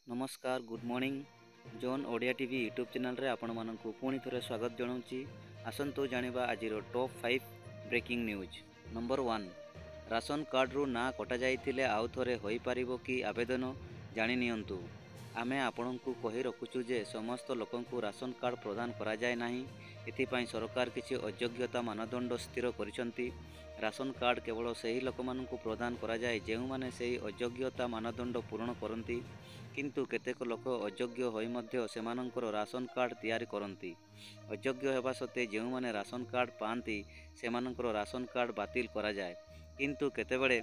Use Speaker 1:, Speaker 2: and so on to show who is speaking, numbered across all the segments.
Speaker 1: नमस्कार good morning zone Odia TV YouTube channel रे आपण मानकु पुणी थरे स्वागत जणाउची। आसंतु जानिबा आजिरो top 5 breaking news. Number 1 ration card रु ना कटा जाइथिले आउ थरे होई पारिबो कि आवेदन जानि नियंतु। आमे आपणंकु कहि रखुछु जे समस्त लोकंकु राशन कार्ड प्रदान करा जाय नाही। एथिपाई सरकार किछि अयोग्यता मानदंड स्थिर करिसंती। राशन कार्ड केवल सही लोकमानंकु प्रदान करा जाय जेउ माने सही अयोग्यता मानदंड पूर्ण करंती, किंतु केतेक लोक अयोग्य होई मध्य सेमानंकर राशन कार्ड तैयारी करंती। अयोग्य हेबा सत्ते जेउ माने राशन कार्ड पांती सेमानंकर राशन कार्ड बातिल करा जाय, किंतु केतेबेले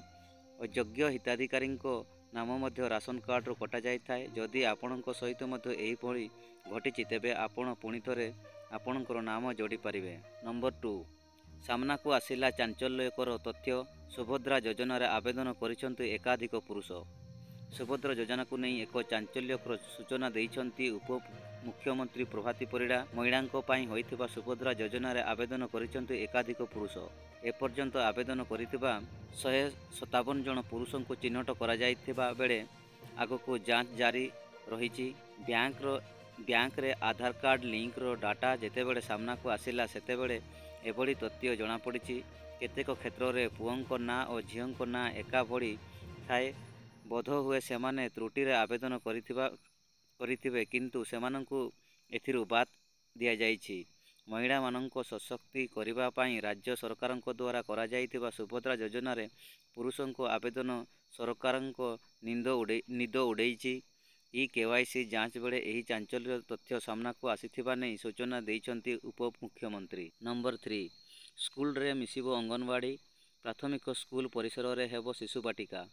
Speaker 1: अयोग्य हिताधिकारींको नाम मध्य राशन कार्ड रो कटा जाय थाए। जदि आपणक सहित मध्य एही भली घटिछि तेबे आपण पुणी थरे आपणकर नाम जोड़ी पारिबे। नंबर 2 सामना को आसिला चांचल्यकर तथ्य। सुभद्रा योजना रे आवेदन करिसंती एकाधिक पुरुष। सुभद्रा योजना को नहीं एक चांचल्यकर सूचना देइछंती उप मुख्यमंत्री प्रभाती परिडा। महिलांको पाई होइथिबा सुभद्रा योजना रे आवेदन करिसंती एकाधिक पुरुष। एपर्यंत आवेदन करिथिबा 157 जन पुरुषों को चिन्हट करा जाइथिबा बेले आगको जांच जारी रहिछि। बैंक रे आधार कार्ड लिंक रो डाटा जेतेबेले सामना को आसिला सेतेबेले एभली तथ्य जଣା पड़िछि। केतेक क्षेत्र रे पुओंको ना और झियोंको ना एका भली थाए। बोध हुए सेमाने त्रुटि रे आवेदन करिथिबे, किंतु सेमानंकु एथिरु बात दिया जाइछि। महिला मानंको सशक्ति करिबा पाई राज्य सरकारंको द्वारा करा जाइथिबा सुभद्रा योजना रे पुरुषंको आवेदन सरकारंको निद उड़ेइछि। ई केवाईसी जांच बेले एही चांचल्य तथ्य सामना को आसिथिबा नै सूचना देइछंती उप मुख्यमंत्री। नंबर 3 स्कूल रे मिसिबो अंगनवाड़ी। प्राथमिक स्कूल परिसर रे हेबो शिशु बाटिका।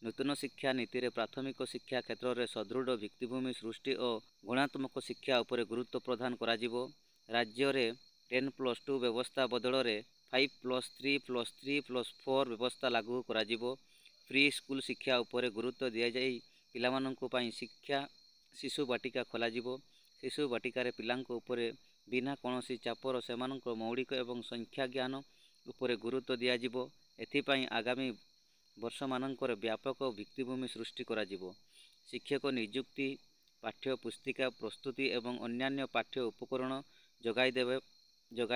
Speaker 1: नूतन शिक्षा नीति रे प्राथमिक शिक्षा क्षेत्र रे सदृढ़ भित्तिभूमि सृष्टि और गुणात्मक शिक्षा उपरे गुरुत्व प्रदान कराजिबो। राज्य रे 10+2 व्यवस्था बदल रे 5+3+3+4 व्यवस्था लागू कराजिबो। फ्री स्कूल शिक्षा उपरे गुरुत्व दिया जाई पिलामानंको पाई शिशु बाटिका खोलाजिबो। शिशु बाटिका रे पिलांको उपरे बिना कोनोसी चापर सेमानंको मौलिक एवं संख्या ज्ञान उपरे गुरुत्व दियाजिबो। एथिपाई आगामी वर्ष मानंकर व्यापक भित्तिभूमि सृष्टि कराजिबो। शिक्षक नियुक्ति, पाठ्य पुस्तिका प्रस्तुति एवं अन्यान्य पाठ्य उपकरण जोगाई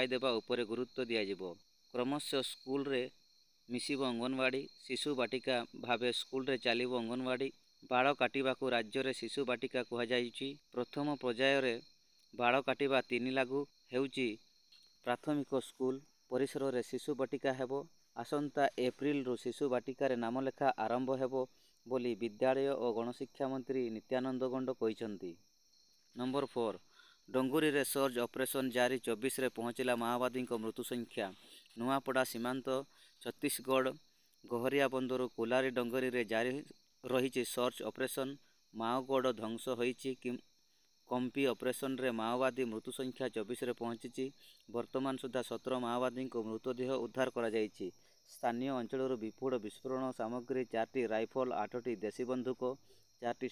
Speaker 1: देबा उपरे गुरुत्व दियाजिबो। क्रमशः स्कूल रे मिसिबो अंगनवाड़ी। शिशु बाटिका भावे स्कूल रे चलिबो अंगनवाड़ी। बाड़ काटिबा को राज्य रे शिशु बाटिका कहा जाइछि। प्रथम पर्याय रे बाड़ काटिबा 3 लागू हेउछि। प्राथमिक स्कूल परिसर रे शिशु बाटिका हेबो। आसंता एप्रिल रु शिशु बाटिका रे नाम लेखा आरंभ हेबो बोली विद्यालय और गणशिक्षा मंत्री नित्यानंद गंड कहिसंती। नंबर 4 डंगुरी रे सर्च ऑपरेशन जारी। 24 रे पहुंचला माओवादी को मृत्यु संख्या। नुआपड़ा सीमांत छत्तीसगढ़ गहरिया बंदर कुलारी डंगरी रे जारी रही सर्च ऑपरेशन। माओगढ़ ध्वंस होइछि। कंपी ऑपरेशन रे माओवादी मृत्यु संख्या 24 रे पहुंची। वर्तमान सुधा 17 माओवादी को मृतदेह उद्धार करा जाइछि। स्थानीय अंचल विपुल विस्फोरण सामग्री 4टी राइफल, 8टी देशी बंदूक, 4टी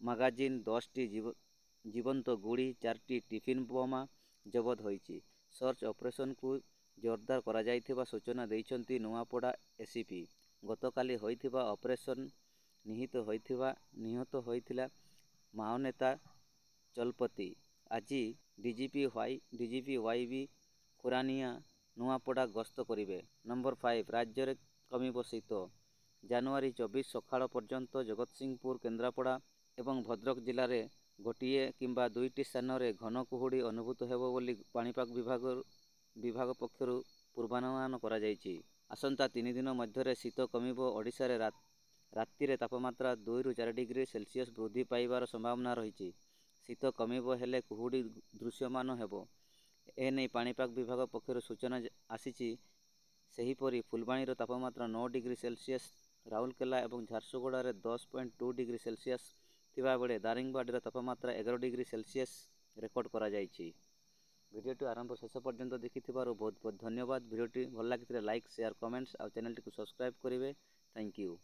Speaker 1: मागाजिन, 10टी जीवंत गुड़ी, 4टी टिफिन बोमा जबत होइछि। सर्च ऑपरेशन को जोरदार करा जाइथिबा सूचना देइछंती नुआपड़ा एसीपी। गतकाली होइथिबा ऑपरेशन निहत होइथिला माओ नेता चलपति। आज डीजीपी वाईबी खुरानिया नुआपड़ा गस्त करिवे। नंबर 5 राज्य रे कमिबो शीत। जनवरी 24 सकाळ पर्यंत जगतसिंहपुर, केन्द्रापड़ा एवं भद्रक जिले में गोटिए किंबा 2टी स्थान में घन कुहुड़ी अनुभूत हेबो बोली पाणीपाग विभाग पक्षरु पूर्वानुमान करा जायछि। आसंता 3 दिन मध्य शीत कमिबो। ओडिशा रे राति रे तापमात्रा 2 रु 4 डिग्री सेल्सियस वृद्धि पाइबार संभावना रही। शीत कमिबो हेले कुहुड़ी दृश्यमान हेबो। एने पाणीपाग विभाग पक्षरु सूचना आसीछि। सेहीपरि फुलबाणी तापमात्रा 9 डिग्री सेल्सियस, राउरकेला और झारसुगुड़ा रे 10.2 डिग्री सेल्सियस थिबा बेले दारिंगबाड़ी तापमात्रा 11 डिग्री सेल्सियस रेकर्ड करा जायछि। भिडियोटी आरंभ शेष पर्यंत देखिथिबारु बहुत बहुत धन्यवाद। भिडियोटी भल लागिथिले लाइक, शेयर, कमेंट्स और चैनल टी को सब्सक्राइब करिवे। Thank you.